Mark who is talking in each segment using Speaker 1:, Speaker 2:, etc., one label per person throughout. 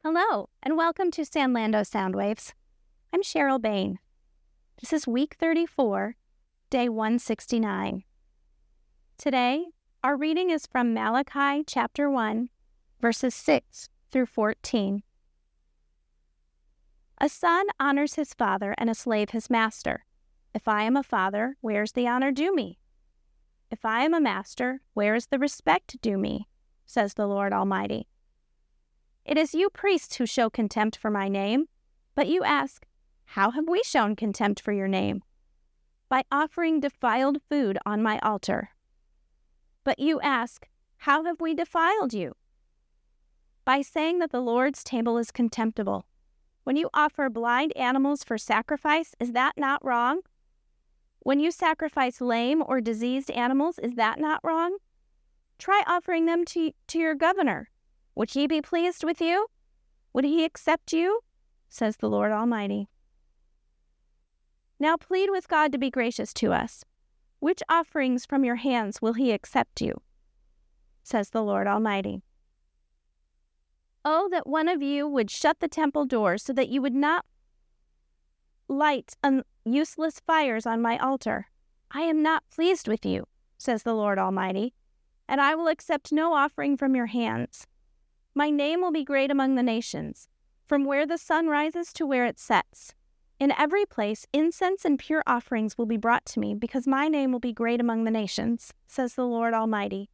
Speaker 1: Hello, and welcome to Sanlando Soundwaves. I'm Cheryl Bain. This is week 34, day 169. Today, our reading is from Malachi chapter 1, verses 6 through 14. A son honors his father and a slave his master. If I am a father, where is the honor due me? If I am a master, where is the respect due me? Says the Lord Almighty. It is you priests who show contempt for my name. But you ask, how have we shown contempt for your name? By offering defiled food on my altar. But you ask, how have we defiled you? By saying that the Lord's table is contemptible. When you offer blind animals for sacrifice, is that not wrong? When you sacrifice lame or diseased animals, is that not wrong? Try offering them to your governor. Would he be pleased with you? Would he accept you? Says the Lord Almighty. Now plead with God to be gracious to us. Which offerings from your hands will he accept you? Says the Lord Almighty. Oh, that one of you would shut the temple doors so that you would not light useless fires on my altar. I am not pleased with you, says the Lord Almighty, and I will accept no offering from your hands. My name will be great among the nations, from where the sun rises to where it sets. In every place, incense and pure offerings will be brought to me, because my name will be great among the nations, says the Lord Almighty.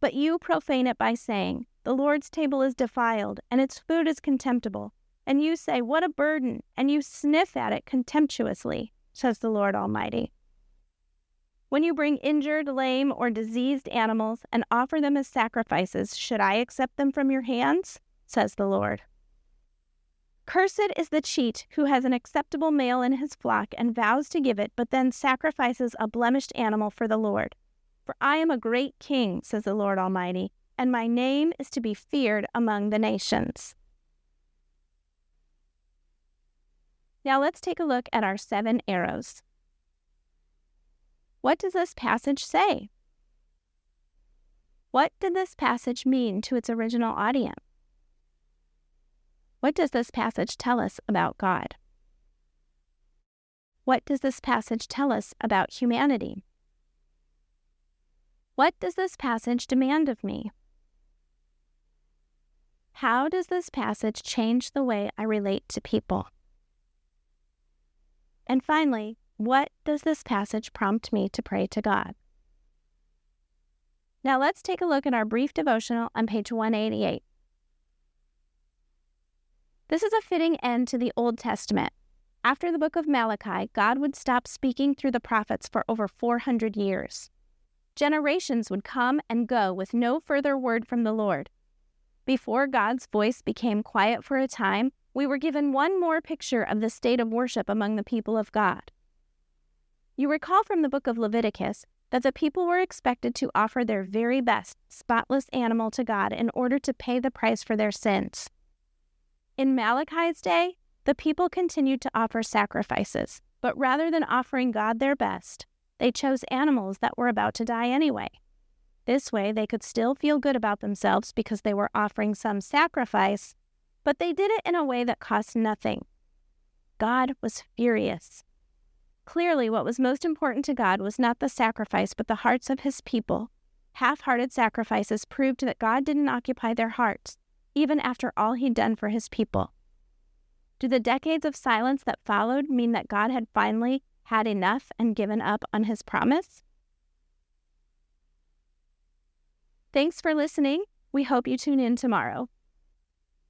Speaker 1: But you profane it by saying, the Lord's table is defiled, and its food is contemptible. And you say, what a burden, and you sniff at it contemptuously, says the Lord Almighty. When you bring injured, lame, or diseased animals and offer them as sacrifices, should I accept them from your hands? Says the Lord. Cursed is the cheat who has an acceptable male in his flock and vows to give it, but then sacrifices a blemished animal for the Lord. For I am a great king, says the Lord Almighty, and my name is to be feared among the nations. Now let's take a look at our 7 arrows. What does this passage say? What did this passage mean to its original audience? What does this passage tell us about God? What does this passage tell us about humanity? What does this passage demand of me? How does this passage change the way I relate to people? And finally, what does this passage prompt me to pray to God? Now let's take a look at our brief devotional on page 188. This is a fitting end to the Old Testament. After the book of Malachi, God would stop speaking through the prophets for over 400 years. Generations would come and go with no further word from the Lord. Before God's voice became quiet for a time, we were given one more picture of the state of worship among the people of God. You recall from the book of Leviticus that the people were expected to offer their very best, spotless animal to God in order to pay the price for their sins. In Malachi's day, the people continued to offer sacrifices, but rather than offering God their best, they chose animals that were about to die anyway. This way, they could still feel good about themselves because they were offering some sacrifice, but they did it in a way that cost nothing. God was furious. Clearly, what was most important to God was not the sacrifice, but the hearts of his people. Half-hearted sacrifices proved that God didn't occupy their hearts, even after all he'd done for his people. Do the decades of silence that followed mean that God had finally had enough and given up on his promise? Thanks for listening. We hope you tune in tomorrow.